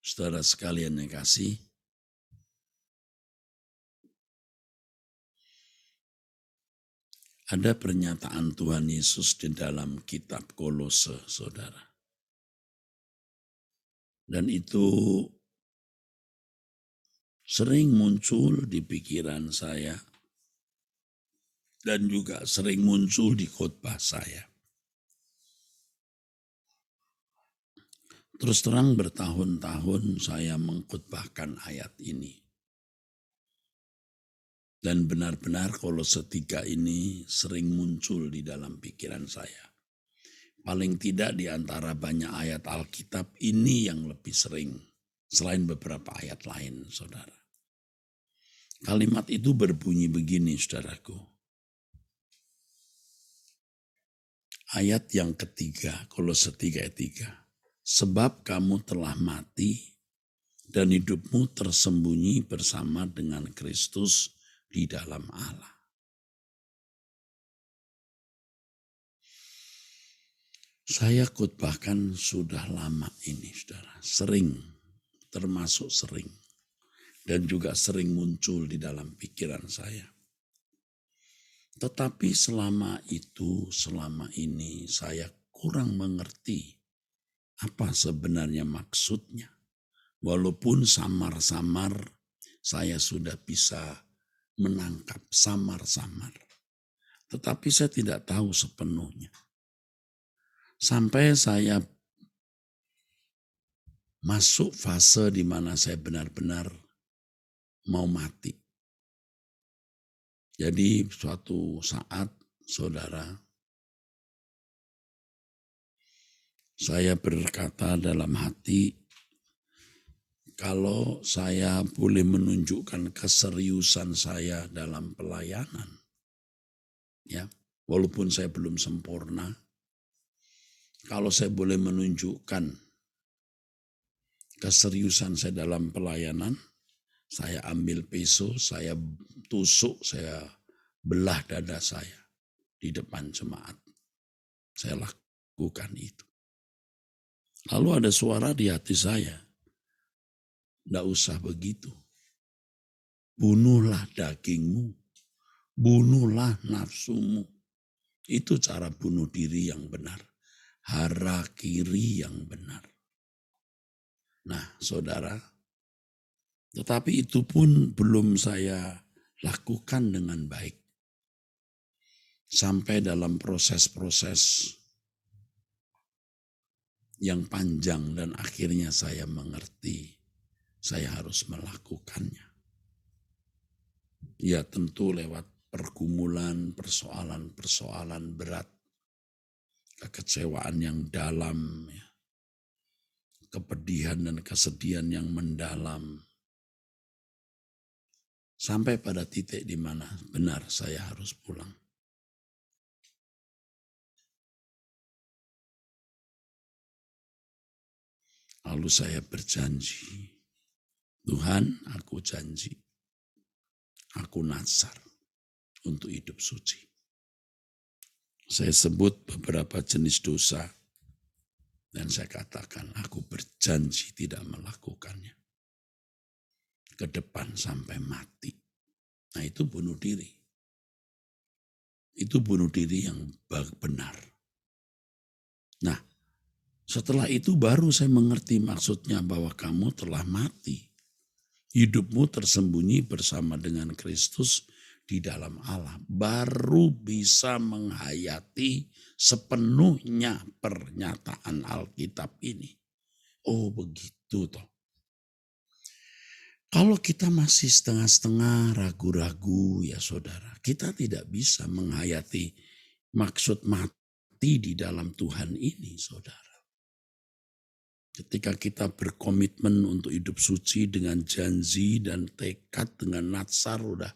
Saudara sekalian yang kasih, ada pernyataan Tuhan Yesus di dalam kitab Kolose, saudara. Dan itu sering muncul di pikiran saya dan juga sering muncul di khotbah saya. Terus terang bertahun-tahun saya mengkhotbahkan ayat ini. Dan benar-benar Kolose 3 ini sering muncul di dalam pikiran saya. Paling tidak di antara banyak ayat Alkitab ini yang lebih sering, selain beberapa ayat lain, saudara. Kalimat itu berbunyi begini, saudaraku. Ayat yang ketiga, Kolose 3 ayat 3. Sebab kamu telah mati dan hidupmu tersembunyi bersama dengan Kristus di dalam Allah. Saya khotbahkan sudah lama ini, saudara. Sering, termasuk sering. Dan juga sering muncul di dalam pikiran saya. Tetapi selama ini saya kurang mengerti apa sebenarnya maksudnya. Walaupun samar-samar saya sudah bisa menangkap samar-samar. Tetapi saya tidak tahu sepenuhnya. Sampai saya masuk fase di mana saya benar-benar mau mati. Jadi suatu saat, saudara, saya berkata dalam hati, kalau saya boleh menunjukkan keseriusan saya dalam pelayanan, ya, walaupun saya belum sempurna, kalau saya boleh menunjukkan keseriusan saya dalam pelayanan, saya ambil pisau, saya tusuk, saya belah dada saya di depan jemaat. Saya lakukan itu. Lalu ada suara di hati saya, tidak usah begitu. Bunuhlah dagingmu, bunuhlah nafsumu. Itu cara bunuh diri yang benar. Harakiri yang benar. Nah, saudara, tetapi itu pun belum saya lakukan dengan baik. Sampai dalam proses-proses yang panjang dan akhirnya saya mengerti saya harus melakukannya. Ya tentu lewat pergumulan, persoalan-persoalan berat, kekecewaan yang dalam, ya, kepedihan dan kesedihan yang mendalam. Sampai pada titik di mana benar saya harus pulang. Lalu saya berjanji, Tuhan, aku janji, aku nazar untuk hidup suci. Saya sebut beberapa jenis dosa dan saya katakan aku berjanji tidak melakukannya ke depan sampai mati. Nah itu bunuh diri. Itu bunuh diri yang benar. Nah setelah itu baru saya mengerti maksudnya bahwa kamu telah mati. Hidupmu tersembunyi bersama dengan Kristus di dalam Allah. Baru bisa menghayati sepenuhnya pernyataan Alkitab ini. Oh begitu toh. Kalau kita masih setengah-setengah ragu-ragu ya saudara. Kita tidak bisa menghayati maksud mati di dalam Tuhan ini saudara. Ketika kita berkomitmen untuk hidup suci dengan janji dan tekad dengan natsar udah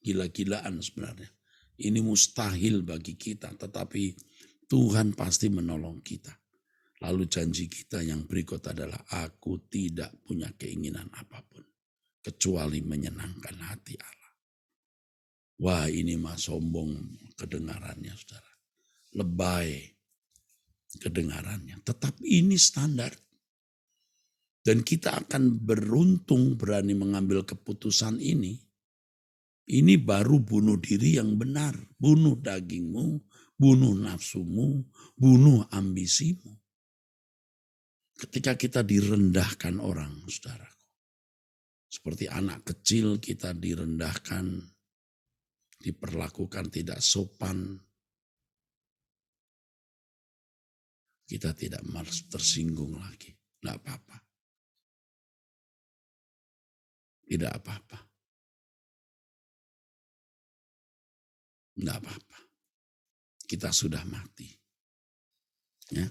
gila-gilaan sebenarnya. Ini mustahil bagi kita, tetapi Tuhan pasti menolong kita. Lalu janji kita yang berikut adalah aku tidak punya keinginan apapun kecuali menyenangkan hati Allah. Wah ini mah sombong kedengarannya saudara. Lebay kedengarannya. Tetapi ini standar. Dan kita akan beruntung berani mengambil keputusan ini. Ini baru bunuh diri yang benar. Bunuh dagingmu, bunuh nafsumu, bunuh ambisimu. Ketika kita direndahkan orang, saudara. Seperti anak kecil kita direndahkan, diperlakukan tidak sopan. Kita tidak malas tersinggung lagi. Tidak apa-apa. Tidak apa-apa. Tidak apa-apa. Kita sudah mati. Ya,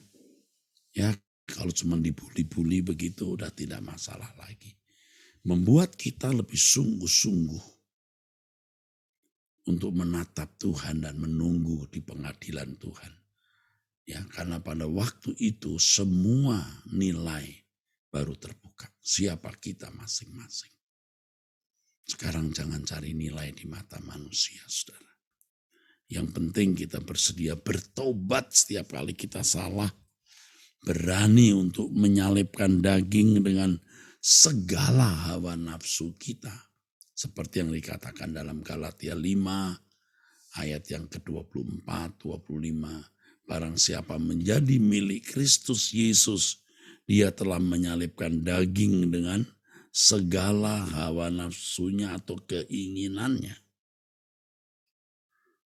ya kalau cuma dibuli-buli begitu udah tidak masalah lagi. Membuat kita lebih sungguh-sungguh untuk menatap Tuhan dan menunggu di pengadilan Tuhan. Ya, karena pada waktu itu semua nilai baru terbuka. Siapa kita masing-masing. Sekarang jangan cari nilai di mata manusia, saudara. Yang penting kita bersedia bertobat setiap kali kita salah. Berani untuk menyalipkan daging dengan segala hawa nafsu kita. Seperti yang dikatakan dalam Galatia 5 ayat yang ke-24, 25. Barang siapa menjadi milik Kristus Yesus, dia telah menyalipkan daging dengan segala hawa nafsunya atau keinginannya.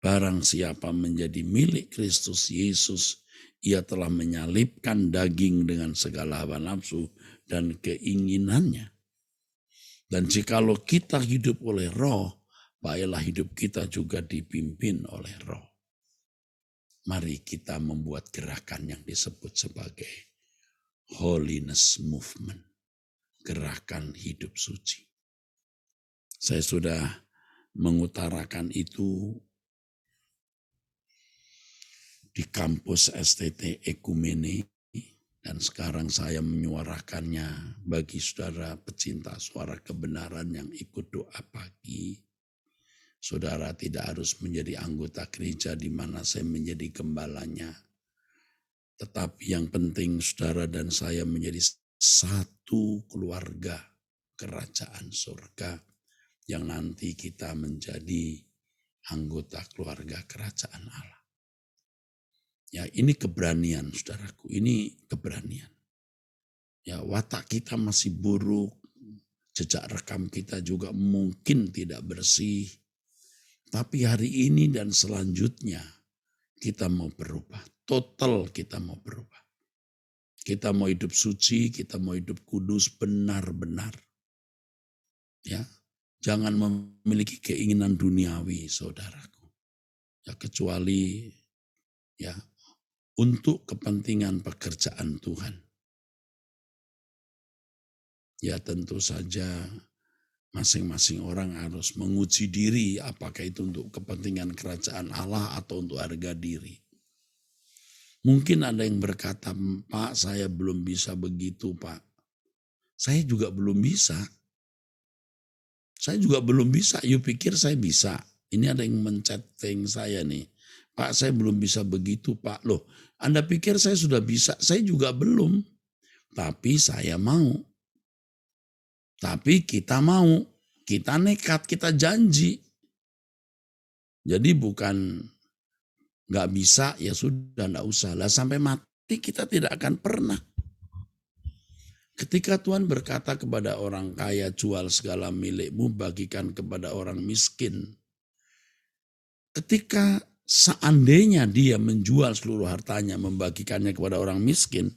Barang siapa menjadi milik Kristus Yesus, ia telah menyalipkan daging dengan segala hawa nafsu dan keinginannya. Dan jikalau kita hidup oleh Roh, baiklah hidup kita juga dipimpin oleh Roh. Mari kita membuat gerakan yang disebut sebagai Holiness Movement. Gerakan hidup suci. Saya sudah mengutarakan itu di kampus STT Ekumene, dan sekarang saya menyuarakannya bagi saudara pecinta suara kebenaran yang ikut doa pagi. Saudara tidak harus menjadi anggota gereja di mana saya menjadi gembalanya. Tetapi yang penting saudara dan saya menjadi satu keluarga kerajaan surga yang nanti kita menjadi anggota keluarga kerajaan Allah. Ya, ini keberanian, saudaraku. Ini keberanian. Ya, watak kita masih buruk. Jejak rekam kita juga mungkin tidak bersih. Tapi hari ini dan selanjutnya kita mau berubah. Total kita mau berubah. Kita mau hidup suci, kita mau hidup kudus benar-benar. Ya, jangan memiliki keinginan duniawi, saudaraku. Ya, kecuali ya untuk kepentingan pekerjaan Tuhan. Ya tentu saja masing-masing orang harus menguji diri apakah itu untuk kepentingan kerajaan Allah atau untuk harga diri. Mungkin ada yang berkata, Pak saya belum bisa begitu Pak. Saya juga belum bisa. Saya juga belum bisa, you pikir saya bisa. Ini ada yang men-chatting saya nih. Pak saya belum bisa begitu Pak. Loh Anda pikir saya sudah bisa, saya juga belum. Tapi saya mau. Tapi kita mau. Kita nekat, kita janji. Jadi bukan gak bisa, ya sudah gak usah. Lah sampai mati kita tidak akan pernah. Ketika Tuhan berkata kepada orang kaya, jual segala milikmu, bagikan kepada orang miskin. Ketika seandainya dia menjual seluruh hartanya, membagikannya kepada orang miskin,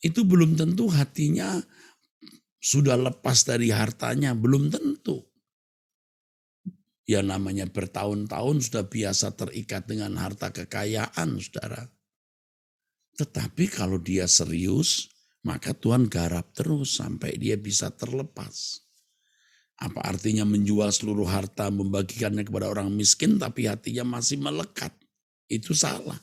itu belum tentu hatinya sudah lepas dari hartanya, belum tentu. Ya namanya bertahun-tahun sudah biasa terikat dengan harta kekayaan, saudara. Tetapi kalau dia serius, maka Tuhan garap terus sampai dia bisa terlepas. Apa artinya menjual seluruh harta, membagikannya kepada orang miskin, tapi hatinya masih melekat? Itu salah.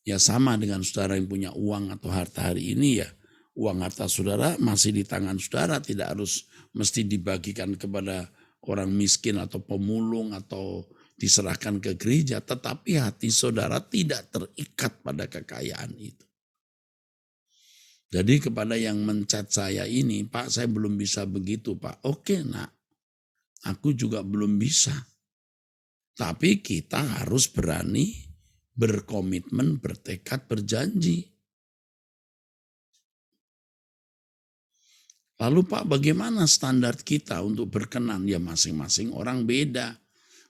Ya sama dengan saudara yang punya uang atau harta hari ini ya. Uang harta saudara masih di tangan saudara, tidak harus mesti dibagikan kepada orang miskin atau pemulung atau diserahkan ke gereja. Tetapi hati saudara tidak terikat pada kekayaan itu. Jadi kepada yang mencat saya ini, Pak saya belum bisa begitu Pak. Oke nak, aku juga belum bisa. Tapi kita harus berani berkomitmen, bertekad, berjanji. Lalu Pak bagaimana standar kita untuk berkenan? Ya masing-masing orang beda.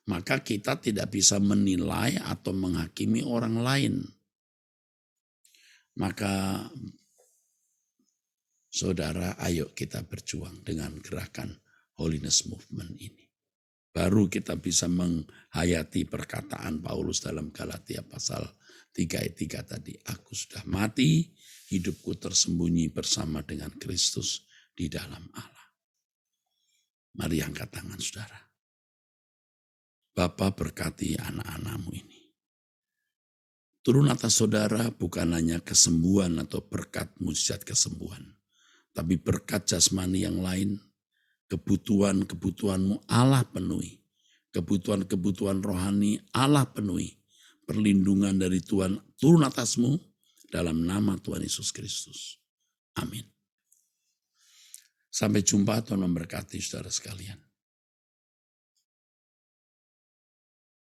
Maka kita tidak bisa menilai atau menghakimi orang lain. Maka saudara, ayo kita berjuang dengan gerakan Holiness Movement ini. Baru kita bisa menghayati perkataan Paulus dalam Galatia pasal 3 ayat 3 tadi. Aku sudah mati, hidupku tersembunyi bersama dengan Kristus di dalam Allah. Mari angkat tangan saudara. Bapa berkati anak-anakmu ini. Turun atas saudara bukan hanya kesembuhan atau berkat mujizat kesembuhan. Tapi berkat jasmani yang lain, kebutuhan-kebutuhanmu Allah penuhi. Kebutuhan-kebutuhan rohani Allah penuhi. Perlindungan dari Tuhan turun atasmu dalam nama Tuhan Yesus Kristus. Amin. Sampai jumpa, Tuhan memberkati saudara sekalian.